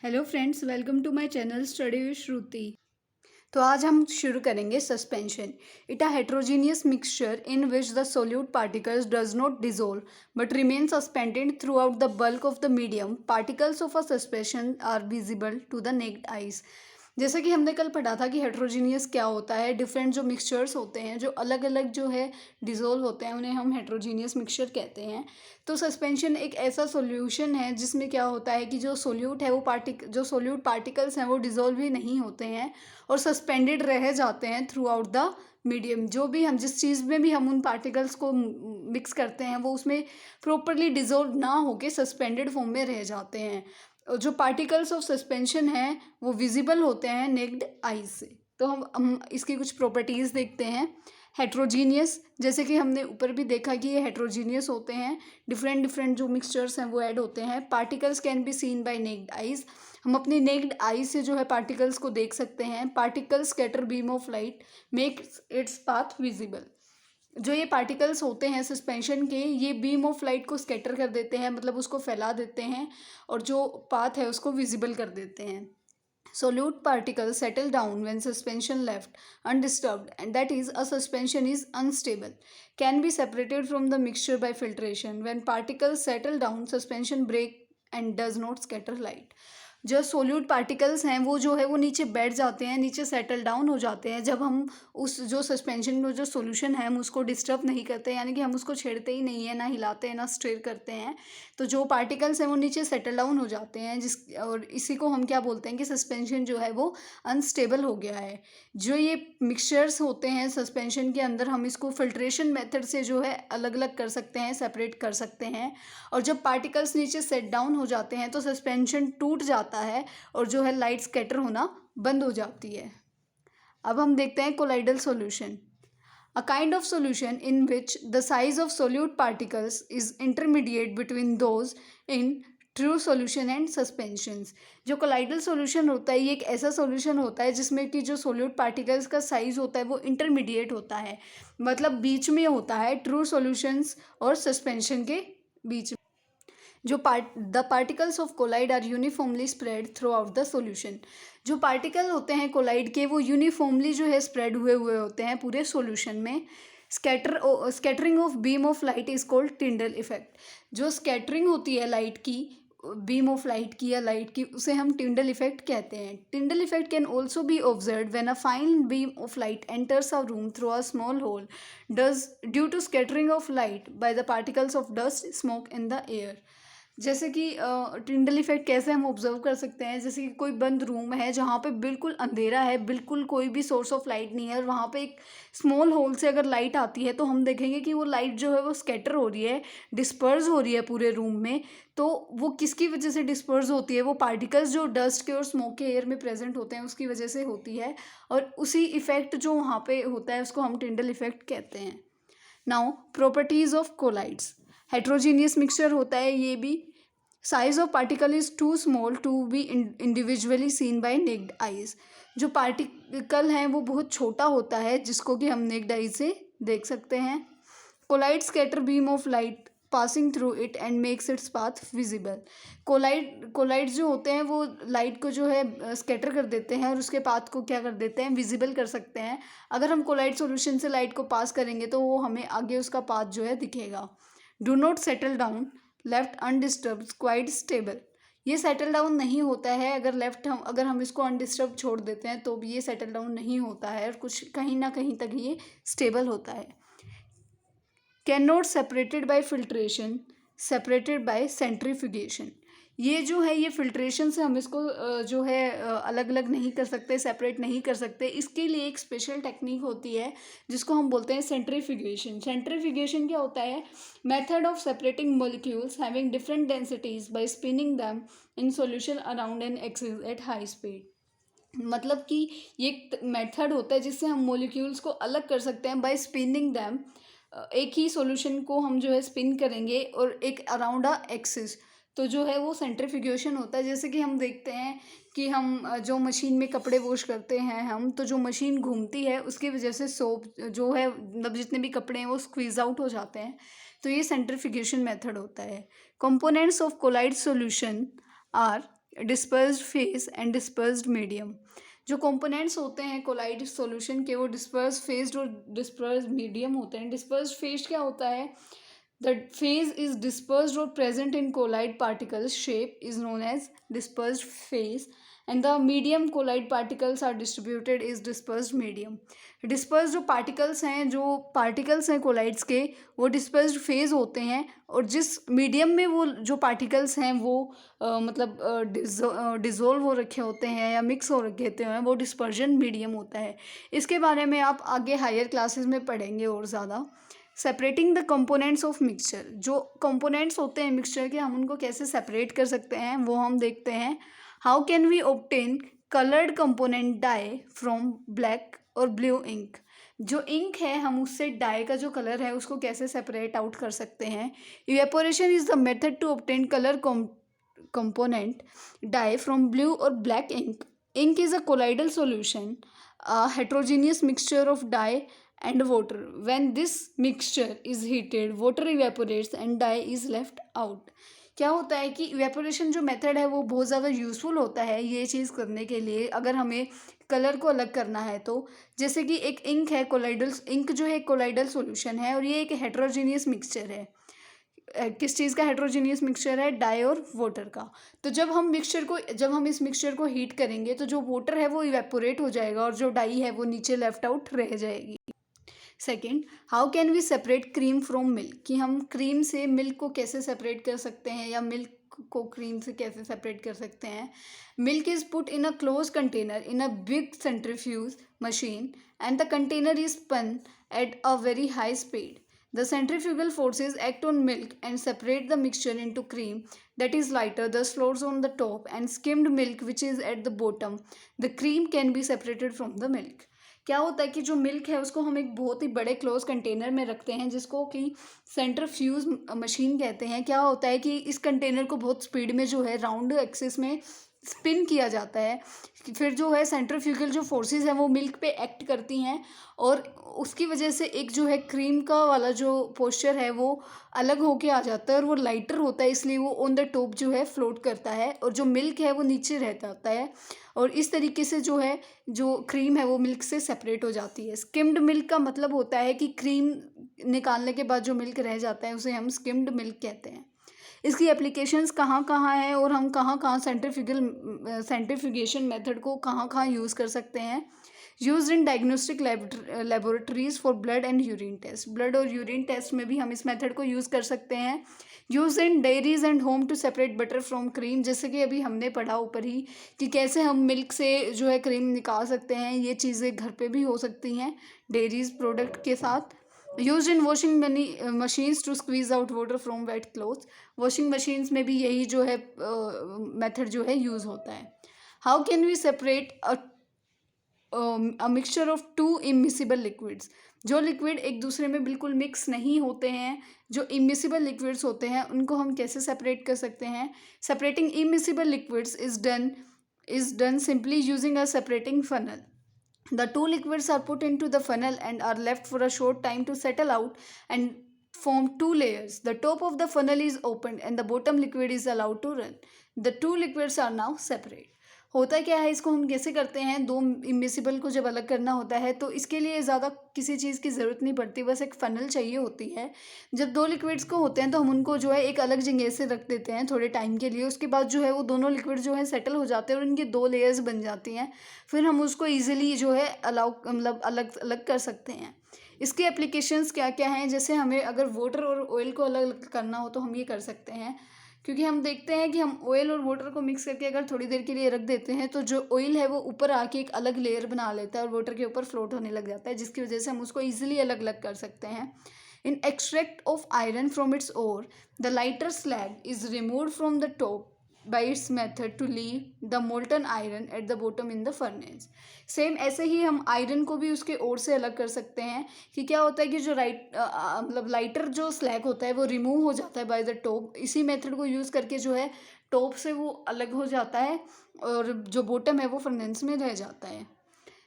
Hello friends, welcome to my channel study with Shruti. तो आज हम शुरू करेंगे suspension. It a heterogeneous mixture in which the solute particles does not dissolve but remain suspended throughout the bulk of the medium. Particles of a suspension are visible to the naked eyes. जैसे कि हमने कल पढ़ा था कि heterogeneous क्या होता है, डिफरेंट जो मिक्सचर्स होते हैं जो अलग अलग जो है डिसॉल्व होते हैं उन्हें हम हेट्रोजीनियस मिक्सचर कहते हैं। तो सस्पेंशन एक ऐसा सॉल्यूशन है जिसमें क्या होता है कि जो सोल्यूट है वो जो सोल्यूट पार्टिकल्स हैं वो डिसॉल्व ही नहीं होते हैं और सस्पेंडेड रह जाते हैं थ्रू आउट द मीडियम। जो भी हम जिस चीज़ में भी हम उन पार्टिकल्स को मिक्स करते हैं वो उसमें प्रॉपरली डिसॉल्व ना होके सस्पेंडेड फॉर्म में रह जाते हैं। और जो पार्टिकल्स ऑफ सस्पेंशन हैं वो विजिबल होते हैं नेक्ड आईज से। तो हम इसकी कुछ प्रॉपर्टीज़ देखते हैं। हेट्रोजीनियस, जैसे कि हमने ऊपर भी देखा कि ये हेट्रोजीनियस होते हैं, डिफरेंट डिफरेंट जो मिक्सचर्स हैं वो ऐड होते हैं। Particles can be seen by naked eyes, हम अपनी नेक्ड आई से जो है पार्टिकल्स को देख सकते हैं। Particles scatter beam of light makes its path visible. जो ये पार्टिकल्स होते हैं सस्पेंशन के, ये बीम ऑफ लाइट को स्कैटर कर देते हैं, मतलब उसको फैला देते हैं और जो पाथ है उसको विजिबल कर देते हैं। Solute particles settle down when suspension left undisturbed, and that is, a suspension is unstable. Can be separated from the mixture by filtration. When particles settle down, suspension break and does not scatter light. जो solute particles हैं वो जो है वो नीचे बैठ जाते हैं, नीचे सेटल डाउन हो जाते हैं जब हम उस जो सस्पेंशन में जो सॉल्यूशन है हम उसको डिस्टर्ब नहीं करते, यानी कि हम उसको छेड़ते ही नहीं है, ना हिलाते हैं ना स्टिर करते हैं। तो जो पार्टिकल्स हैं वो नीचे सेटल डाउन हो जाते हैं और इसी को हम क्या बोलते हैं कि सस्पेंशन जो है वो अनस्टेबल हो गया है। जो ये मिक्सचर्स होते हैं सस्पेंशन के अंदर, हम इसको फिल्ट्रेशन मेथड से जो है अलग अलग कर सकते हैं, सेपरेट कर सकते हैं। और जब पार्टिकल्स नीचे सेट डाउन हो जाते हैं तो सस्पेंशन टूट जाता है और जो है लाइट स्कैटर होना बंद हो जाती है। अब हम देखते हैं colloidal solution. A kind of solution in which the size of solute particles is intermediate between those in true solution and suspensions. जो कोलाइडल सॉल्यूशन होता है ये एक ऐसा सॉल्यूशन होता है जिसमें कि जो सोल्यूट पार्टिकल्स का साइज होता है वो इंटरमीडिएट होता है, मतलब बीच में होता है ट्रू सॉल्यूशंस और सस्पेंशन के बीच। जो the particles of colloid are uniformly spread throughout the solution. जो पार्टिकल होते हैं कोलाइड के वो यूनिफॉर्मली जो है स्प्रेड हुए हुए होते हैं पूरे सॉल्यूशन में। Scattering of beam of light is called Tyndall effect. जो स्कैटरिंग होती है लाइट की, बीम ऑफ लाइट की या लाइट की, उसे हम टिंडल इफेक्ट कहते हैं। Tyndall effect can also be observe when a fine beam of light enters a room through a small hole does due to scattering of light by the particles of dust smoke in the air. जैसे कि Tyndall effect कैसे हम observe कर सकते हैं, जैसे कि कोई बंद रूम है जहाँ पे बिल्कुल अंधेरा है, बिल्कुल कोई भी सोर्स ऑफ लाइट नहीं है और वहाँ पे एक स्मॉल होल से अगर लाइट आती है तो हम देखेंगे कि वो लाइट जो है वो स्कैटर हो रही है, डिस्पर्स हो रही है पूरे रूम में। तो वो किसकी वजह से डिस्पर्स होती है? वो पार्टिकल्स जो डस्ट के और स्मोक के एयर में प्रेजेंट होते हैं उसकी वजह से होती है। और उसी इफेक्ट जो वहाँ पे होता है उसको हम टिंडल इफेक्ट कहते हैं। Now properties of colloids. Heterogeneous mixture होता है ये भी। Size of particle is too small to be individually seen by naked eyes. जो पार्टिकल हैं वो बहुत छोटा होता है जिसको कि हम नेक्ड आइज से देख सकते हैं। Colloid scatter beam of light passing through it and makes its path visible. Colloid जो होते हैं वो लाइट को जो है स्कैटर कर देते हैं और उसके पाथ को क्या कर देते हैं, विजिबल कर सकते हैं। अगर हम कोलाइड सॉल्यूशन से लाइट को पास करेंगे तो वो हमें आगे उसका पाथ जो है दिखेगा। Do not settle down left undisturbed quite stable. ये सेटल डाउन नहीं होता है अगर हम इसको अनडिस्टर्ब छोड़ देते हैं तो भी ये सेटल डाउन नहीं होता है और कुछ कहीं ना कहीं तक ये स्टेबल होता है। Can not separated by filtration, separated by centrifugation. ये जो है ये फिल्ट्रेशन से हम इसको जो है अलग अलग नहीं कर सकते, सेपरेट नहीं कर सकते। इसके लिए एक स्पेशल टेक्निक होती है जिसको हम बोलते हैं सेंट्रीफ्यूगेशन। सेंट्रीफ्यूगेशन क्या होता है? Method of separating molecules having different densities by spinning them in solution around an axis at high speed. मतलब कि ये एक मेथड होता है जिससे हम मॉलिक्यूल्स को अलग कर सकते हैं बाय स्पिनिंग दैम। एक ही सॉल्यूशन को हम जो है स्पिन करेंगे और एक अराउंड अ एक्सिस, तो जो है वो सेंट्रीफ्यूगेशन होता है। जैसे कि हम देखते हैं कि हम जो मशीन में कपड़े वॉश करते हैं हम, तो जो मशीन घूमती है उसकी वजह से सोप जो है मतलब जितने भी कपड़े हैं वो स्क्वीज आउट हो जाते हैं। तो ये सेंट्रीफ्यूगेशन मेथड होता है। Components of colloid solution are dispersed phase and dispersed medium. जो कंपोनेंट्स होते हैं कोलाइड सॉल्यूशन के वो डिस्पर्स्ड फेज और डिस्पर्स्ड मीडियम होते हैं। डिस्पर्स्ड फेज क्या होता है? द फेज इज डिस्पर्स्ड और present in colloid particles shape is known as dispersed phase and the medium colloid particles are distributed is dispersed medium. Disperse जो particles हैं colloids के वो डिस्पर्स्ड फेज होते हैं और जिस मीडियम में वो जो पार्टिकल्स हैं वो डिज़ोल्व हो रखे होते हैं या मिक्स हो रखे होते हैं वो डिस्पर्जन मीडियम होता है। इसके बारे में आप आगे हायर क्लासेस में पढ़ेंगे और ज़्यादा। Separating the components of mixture, जो कंपोनेंट्स होते हैं मिक्सचर के हम उनको कैसे सेपरेट कर सकते हैं वो हम देखते हैं। How can we obtain coloured component dye from black और ब्लू इंक। जो इंक है हम उससे डाई का जो कलर है उसको कैसे सेपरेट आउट कर सकते हैं। Evaporation is the method to obtain colour component dye from blue और black ink. Ink is a colloidal solution, a heterogeneous mixture of dye and water. When this mixture is heated, water evaporates and dye is left out. क्या होता है कि evaporation जो method है वो बहुत ज़्यादा यूज़फुल होता है ये चीज़ करने के लिए, अगर हमें कलर को अलग करना है तो। जैसे कि एक इंक है, कोलाइडल इंक जो है कोलाइडल सॉल्यूशन है और ये एक हेट्रोजीनियस मिक्सचर है। किस चीज़ का हेट्रोजीनियस मिक्सचर है? डाई और वाटर का। तो जब हम इस मिक्सचर को हीट करेंगे तो जो वाटर है वो इवेपोरेट हो जाएगा और जो डाई है वो नीचे लेफ्ट आउट रह जाएगी। Second, how can we separate cream from milk, कि हम क्रीम से मिल्क को कैसे सेपरेट कर सकते हैं या मिल्क को क्रीम से कैसे सेपरेट कर सकते हैं। Milk is put in a close container in a big centrifuge machine and the container is spun at a very high speed. The centrifugal forces act on milk and separate the mixture into cream that is lighter, thus floats on the top, and skimmed milk which is at the bottom. The cream can be separated from the milk. क्या होता है कि जो milk है उसको हम एक बहुत ही बड़े क्लोज कंटेनर में रखते हैं जिसको कि सेंट्रीफ्यूज मशीन कहते हैं। क्या होता है कि इस कंटेनर को बहुत स्पीड में जो है राउंड एक्सिस में स्पिन किया जाता है, फिर जो है सेंट्रीफ्यूगल जो फोर्सेस हैं वो मिल्क पे एक्ट करती हैं और उसकी वजह से एक जो है क्रीम का वाला जो पोस्चर है वो अलग होके आ जाता है और वो लाइटर होता है, इसलिए वो ऑन द टॉप जो है फ्लोट करता है और जो मिल्क है वो नीचे रह जाता है और इस तरीके से जो है जो क्रीम है वो मिल्क से सेपरेट हो जाती है। स्किम्ड मिल्क का मतलब होता है कि क्रीम निकालने के बाद जो मिल्क रह जाता है उसे हम स्किम्ड मिल्क कहते हैं। इसकी एप्लीकेशंस कहाँ कहाँ हैं और हम कहाँ कहाँ सेंट्रीफ्यूगेशन मेथड को कहाँ कहाँ यूज़ कर सकते हैं। Use in diagnostic laboratories for blood and urine test, blood और यूरिन टेस्ट में भी हम इस मेथड को यूज़ कर सकते हैं। Use in dairies and home to separate butter from cream, जैसे कि अभी हमने पढ़ा ऊपर ही कि कैसे हम मिल्क से जो है क्रीम निकाल सकते हैं, ये चीज़ें घर पे भी हो सकती हैं डेयरीज प्रोडक्ट के साथ। Use in washing machines to squeeze out water from wet cloth, washing machines में भी यही जो है मेथड जो है यूज़ होता है। How can we separate a mixture of two immiscible liquids, जो लिक्विड एक दूसरे में बिल्कुल मिक्स नहीं होते हैं, जो इमिसिबल लिक्विड्स होते हैं उनको हम कैसे सेपरेट कर सकते हैं। Separating immiscible liquids is done simply using a separating funnel. The two liquids are put into the funnel and are left for a short time to settle out and form two layers. The top of the funnel is opened and the bottom liquid is allowed to run. The two liquids are now separate. होता क्या है, इसको हम कैसे करते हैं, दो immiscible को जब अलग करना होता है तो इसके लिए ज़्यादा किसी चीज़ की ज़रूरत नहीं पड़ती, बस एक फ़नल चाहिए होती है। जब दो लिक्विड्स को होते हैं तो हम उनको जो है एक अलग जगह से रख देते हैं थोड़े टाइम के लिए, उसके बाद जो है वो दोनों लिक्विड जो है सेटल हो जाते हैं और इनकी दो लेयर्स बन जाती हैं, फिर हम उसको ईजिली जो है अलग अलग कर सकते हैं। इसके एप्लीकेशंस क्या क्या हैं, जैसे हमें अगर वाटर और ऑयल को अलग अलग करना हो तो हम ये कर सकते हैं, क्योंकि हम देखते हैं कि हम ऑयल और वाटर को मिक्स करके अगर थोड़ी देर के लिए रख देते हैं तो जो ऑयल है वो ऊपर आके एक अलग लेयर बना लेता है और वाटर के ऊपर फ्लोट होने लग जाता है, जिसकी वजह से हम उसको ईजिली अलग अलग कर सकते हैं। In extract of iron from its ore, the lighter slag is removed from the top by its method to leave the molten iron at the bottom in the furnace. Same ऐसे ही हम iron को भी उसके ओर से अलग कर सकते हैं कि क्या होता है कि जो लाइटर जो स्लैग होता है वो रिमूव हो जाता है बाय द टॉप, इसी मेथड को यूज़ करके जो है टॉप से वो अलग हो जाता है और जो बॉटम है वो फर्नेस में रह जाता है।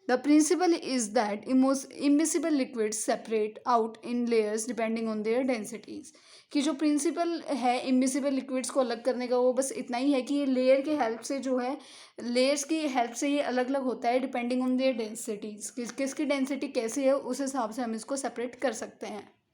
The principle is that immiscible liquids separate out in layers depending on their densities. कि जो प्रिंसिपल है इमिसिबल लिक्विड्स को अलग करने का वो बस इतना ही है कि ये लेयर के हेल्प से जो है लेयर्स की हेल्प से ये अलग अलग होता है डिपेंडिंग ऑन देयर डेंसिटीज किसकी डेंसिटी कैसी है उस हिसाब से हम इसको सेपरेट कर सकते हैं.